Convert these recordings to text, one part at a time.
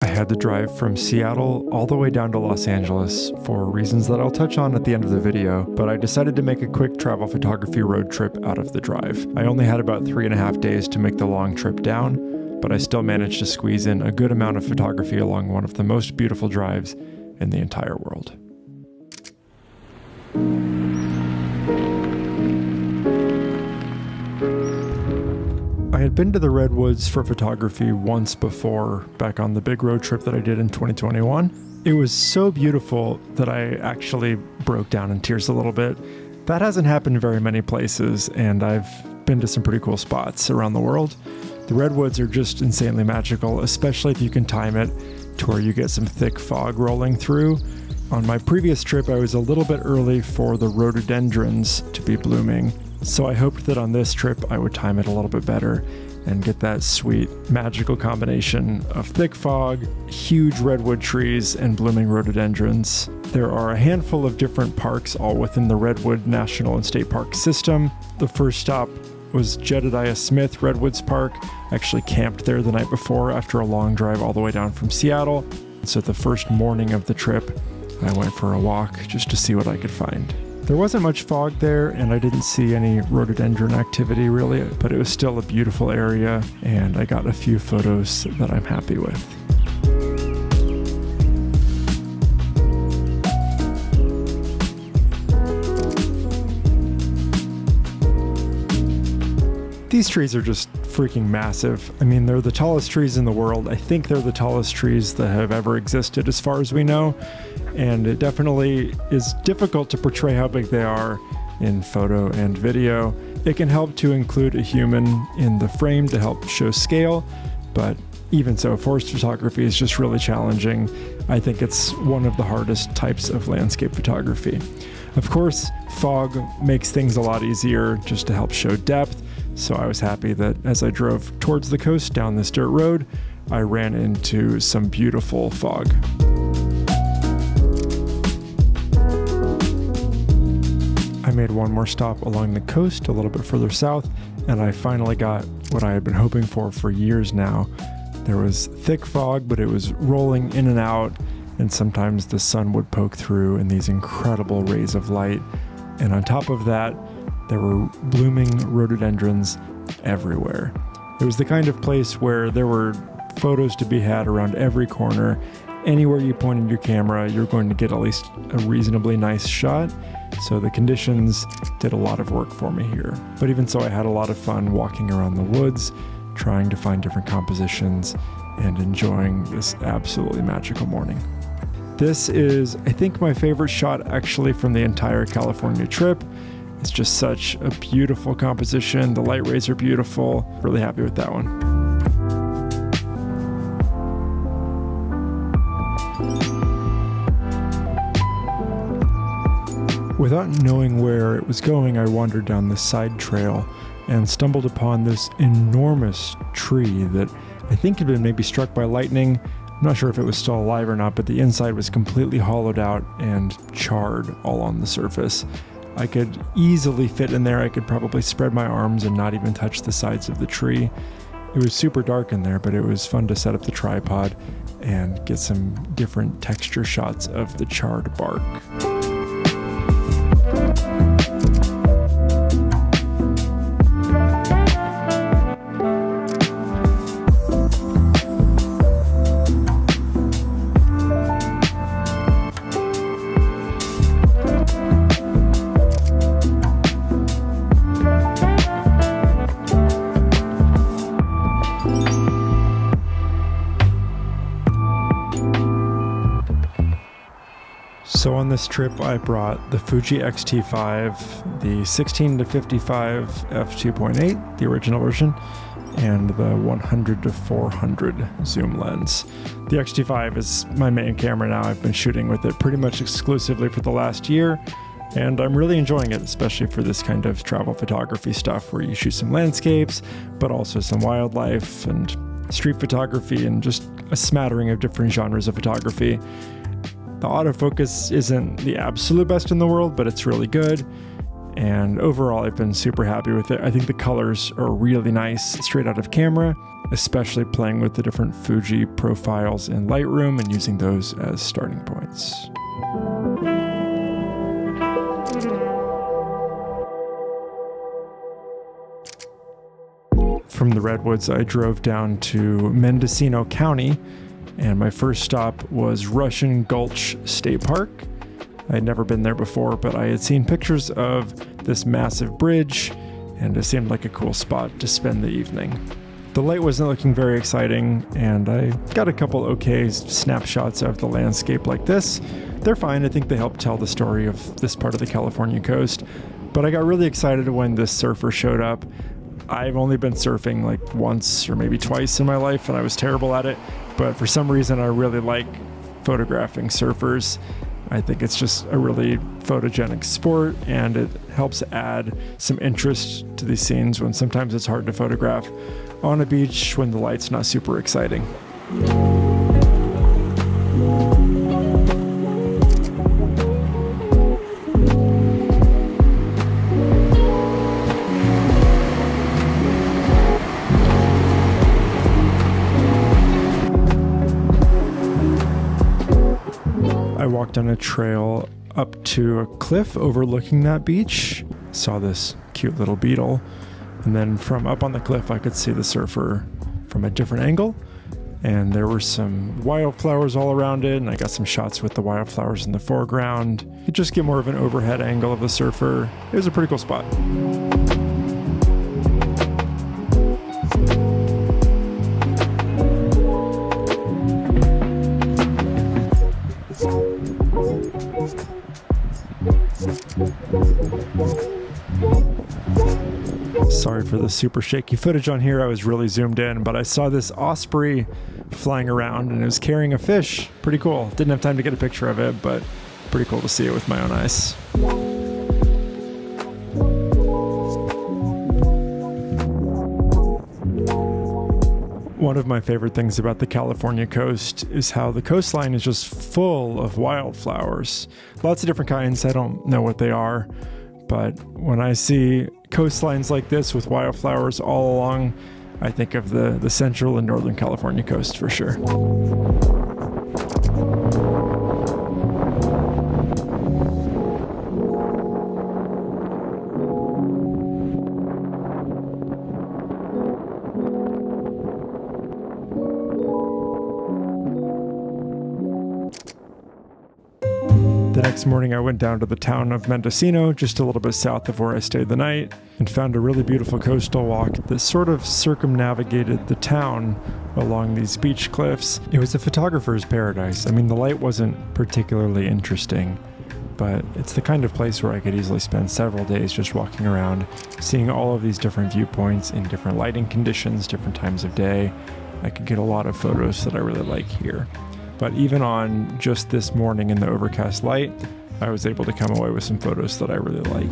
I had to drive from Seattle all the way down to Los Angeles for reasons that I'll touch on at the end of the video, but I decided to make a quick travel photography road trip out of the drive. I only had about 3.5 days to make the long trip down, but I still managed to squeeze in a good amount of photography along one of the most beautiful drives in the entire world. I had been to the Redwoods for photography once before, back on the big road trip that I did in 2021. It was so beautiful that I actually broke down in tears a little bit. That hasn't happened very many places, and I've been to some pretty cool spots around the world. The Redwoods are just insanely magical, especially if you can time it to where you get some thick fog rolling through. On my previous trip, I was a little bit early for the rhododendrons to be blooming, so I hoped that on this trip I would time it a little bit better and get that sweet, magical combination of thick fog, huge redwood trees, and blooming rhododendrons. There are a handful of different parks all within the Redwood National and State Park system. The first stop was Jedediah Smith Redwoods Park. I actually camped there the night before after a long drive all the way down from Seattle. So the first morning of the trip, I went for a walk just to see what I could find. There wasn't much fog there, and I didn't see any rhododendron activity really, but it was still a beautiful area, and I got a few photos that I'm happy with. These trees are just freaking massive. I mean, they're the tallest trees in the world. I think they're the tallest trees that have ever existed as far as we know. And it definitely is difficult to portray how big they are in photo and video. It can help to include a human in the frame to help show scale, but even so, forest photography is just really challenging. I think it's one of the hardest types of landscape photography. Of course, fog makes things a lot easier just to help show depth, so I was happy that as I drove towards the coast down this dirt road, I ran into some beautiful fog. I made one more stop along the coast a little bit further south, and I finally got what I had been hoping for years now. There was thick fog, but it was rolling in and out, and sometimes the sun would poke through in these incredible rays of light. And on top of that, there were blooming rhododendrons everywhere. It was the kind of place where there were photos to be had around every corner. Anywhere you pointed your camera, you're going to get at least a reasonably nice shot. So the conditions did a lot of work for me here. But even so, I had a lot of fun walking around the woods, trying to find different compositions and enjoying this absolutely magical morning. This is, I think, my favorite shot actually from the entire California trip. It's just such a beautiful composition. The light rays are beautiful. Really happy with that one. Without knowing where it was going, I wandered down this side trail and stumbled upon this enormous tree that I think had been maybe struck by lightning. I'm not sure if it was still alive or not, but the inside was completely hollowed out and charred all on the surface. I could easily fit in there. I could probably spread my arms and not even touch the sides of the tree. It was super dark in there, but it was fun to set up the tripod and get some different texture shots of the charred bark. So on this trip, I brought the Fuji X-T5, the 16-55 f2.8, the original version, and the 100-400 zoom lens. The X-T5 is my main camera now. I've been shooting with it pretty much exclusively for the last year, and I'm really enjoying it, especially for this kind of travel photography stuff where you shoot some landscapes, but also some wildlife and street photography and just a smattering of different genres of photography. The autofocus isn't the absolute best in the world, but it's really good. And overall, I've been super happy with it. I think the colors are really nice straight out of camera. especially playing with the different Fuji profiles in Lightroom and using those as starting points. From the Redwoods, I drove down to Mendocino County, and my first stop was Russian Gulch State Park. I had never been there before, but I had seen pictures of this massive bridge, and it seemed like a cool spot to spend the evening. The light wasn't looking very exciting, and I got a couple okay snapshots of the landscape like this. They're fine. I think they help tell the story of this part of the California coast, but I got really excited when this surfer showed up. I've only been surfing like once or maybe twice in my life, and I was terrible at it, but for some reason I really like photographing surfers. I think it's just a really photogenic sport, and it helps add some interest to these scenes when sometimes it's hard to photograph on a beach when the light's not super exciting. I walked on a trail up to a cliff overlooking that beach, saw this cute little beetle, and then from up on the cliff I could see the surfer from a different angle, and there were some wildflowers all around it, and I got some shots with the wildflowers in the foreground. You could just get more of an overhead angle of the surfer. It was a pretty cool spot. Sorry for the super shaky footage on here. I was really zoomed in, but I saw this osprey flying around and it was carrying a fish. Pretty cool. Didn't have time to get a picture of it, but pretty cool to see it with my own eyes. One of my favorite things about the California coast is how the coastline is just full of wildflowers. Lots of different kinds. I don't know what they are, but when I see coastlines like this with wildflowers all along, I think of the central and northern California coast for sure. The next morning I went down to the town of Mendocino, just a little bit south of where I stayed the night, and found a really beautiful coastal walk that sort of circumnavigated the town along these beach cliffs. It was a photographer's paradise. I mean, the light wasn't particularly interesting, but it's the kind of place where I could easily spend several days just walking around, seeing all of these different viewpoints in different lighting conditions, different times of day. I could get a lot of photos that I really like here. But even on just this morning in the overcast light, I was able to come away with some photos that I really like.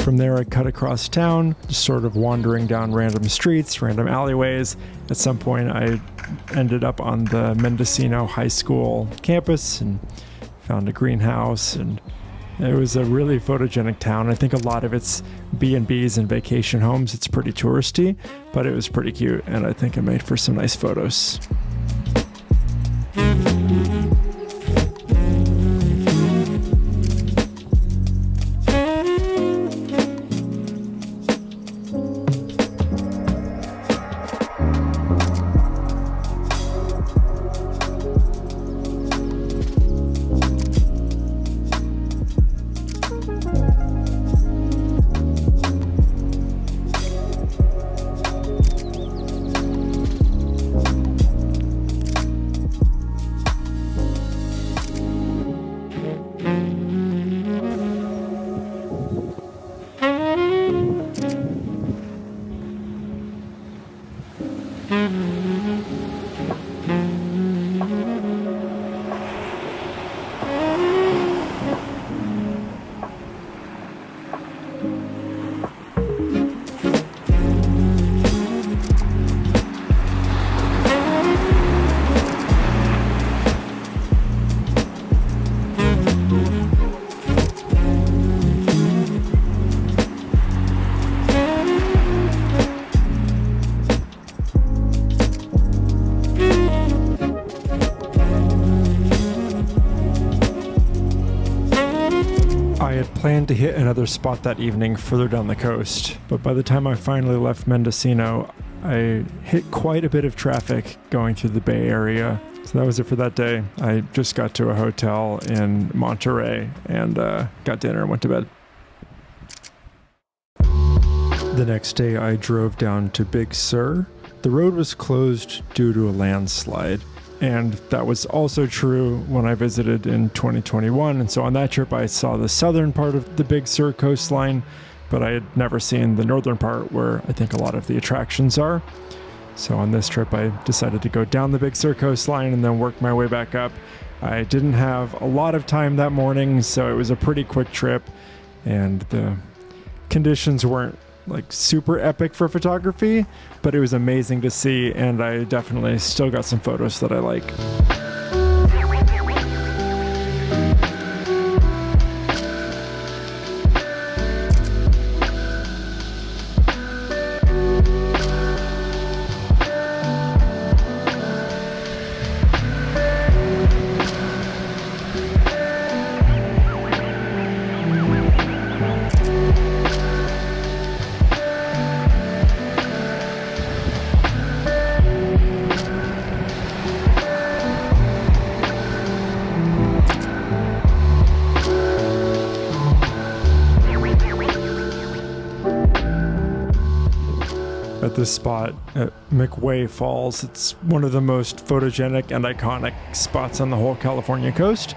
From there, I cut across town, just sort of wandering down random streets, random alleyways. At some point, I ended up on the Mendocino High School campus and found a greenhouse, and it was a really photogenic town. I think a lot of it's B&Bs and vacation homes. It's pretty touristy, but it was pretty cute, and I think it made for some nice photos. Planned to hit another spot that evening further down the coast, but by the time I finally left Mendocino, I hit quite a bit of traffic going through the Bay Area. So that was it for that day. I just got to a hotel in Monterey and got dinner and went to bed. The next day I drove down to Big Sur. The road was closed due to a landslide. And that was also true when I visited in 2021. And so on that trip, I saw the southern part of the Big Sur coastline, but I had never seen the northern part where I think a lot of the attractions are. So on this trip, I decided to go down the Big Sur coastline and then work my way back up. I didn't have a lot of time that morning, so it was a pretty quick trip, and the conditions weren't like super epic for photography, but it was amazing to see, and I definitely still got some photos that I like. At this spot at McWay Falls, it's one of the most photogenic and iconic spots on the whole California coast,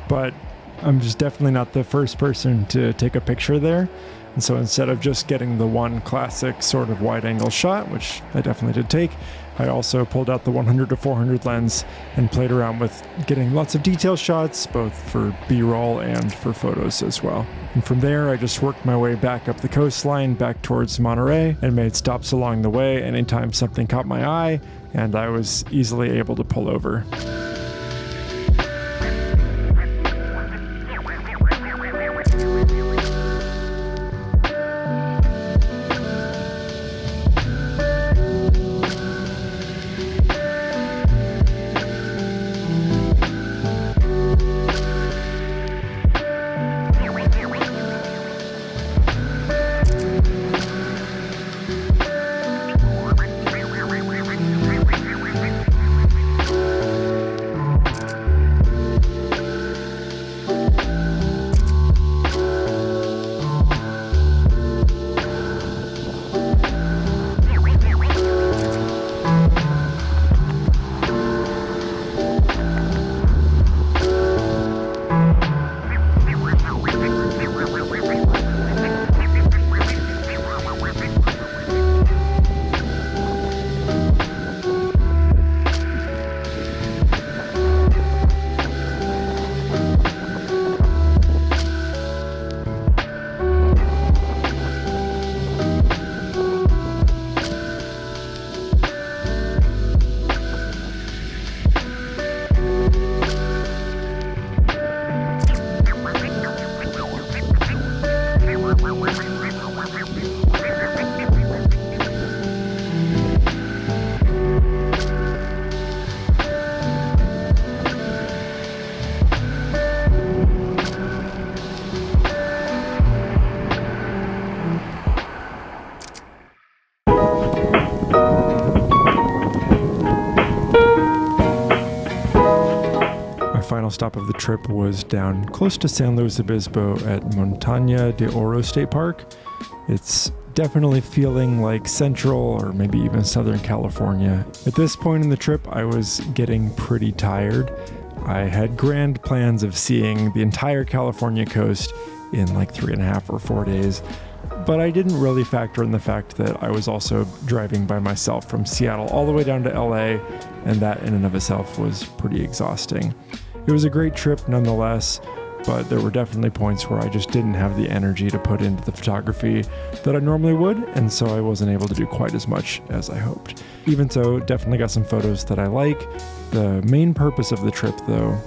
but I'm just definitely not the first person to take a picture there. And so instead of just getting the one classic sort of wide angle shot, which I definitely did take, I also pulled out the 100 to 400 lens and played around with getting lots of detail shots, both for B-roll and for photos as well. And from there, I just worked my way back up the coastline, back towards Monterey, and made stops along the way anytime something caught my eye, and I was easily able to pull over. final stop of the trip was down close to San Luis Obispo at Montaña de Oro State Park. It's definitely feeling like Central or maybe even Southern California. At this point in the trip, I was getting pretty tired. I had grand plans of seeing the entire California coast in like 3.5 or 4 days, but I didn't really factor in the fact that I was also driving by myself from Seattle all the way down to LA, and that in and of itself was pretty exhausting. It was a great trip nonetheless, but there were definitely points where I just didn't have the energy to put into the photography that I normally would, and so I wasn't able to do quite as much as I hoped. Even so, definitely got some photos that I like. The main purpose of the trip, though,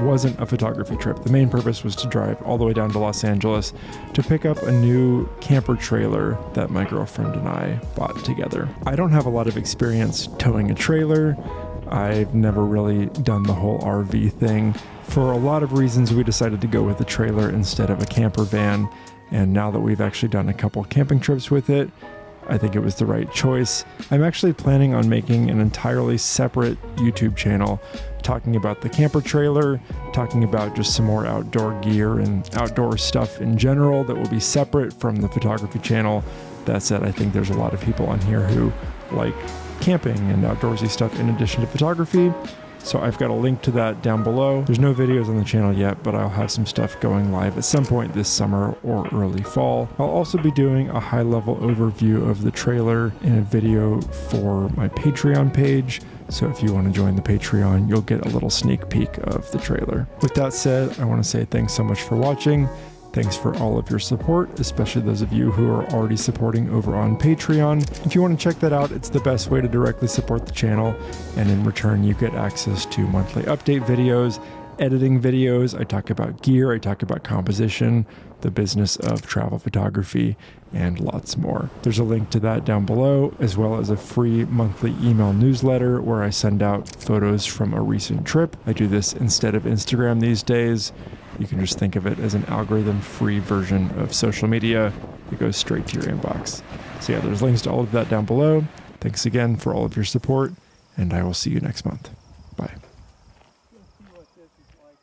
wasn't a photography trip. The main purpose was to drive all the way down to Los Angeles to pick up a new camper trailer that my girlfriend and I bought together. I don't have a lot of experience towing a trailer. I've never really done the whole RV thing. For a lot of reasons, we decided to go with a trailer instead of a camper van, and now that we've actually done a couple camping trips with it, I think it was the right choice. I'm actually planning on making an entirely separate YouTube channel talking about the camper trailer, talking about just some more outdoor gear and outdoor stuff in general that will be separate from the photography channel. That said, I think there's a lot of people on here who like camping and outdoorsy stuff in addition to photography. So I've got a link to that down below. There's no videos on the channel yet, but I'll have some stuff going live at some point this summer or early fall. I'll also be doing a high-level overview of the trailer in a video for my Patreon page. So if you want to join the Patreon, you'll get a little sneak peek of the trailer. With that said, I want to say thanks so much for watching. Thanks for all of your support, especially those of you who are already supporting over on Patreon. If you want to check that out, it's the best way to directly support the channel, and in return you get access to monthly update videos, editing videos. I talk about gear, I talk about composition, the business of travel photography, and lots more. There's a link to that down below, as well as a free monthly email newsletter where I send out photos from a recent trip. I do this instead of Instagram these days. You can just think of it as an algorithm-free version of social media that goes straight to your inbox. So yeah, there's links to all of that down below. Thanks again for all of your support, and I will see you next month. Bye. You'll see what this is like.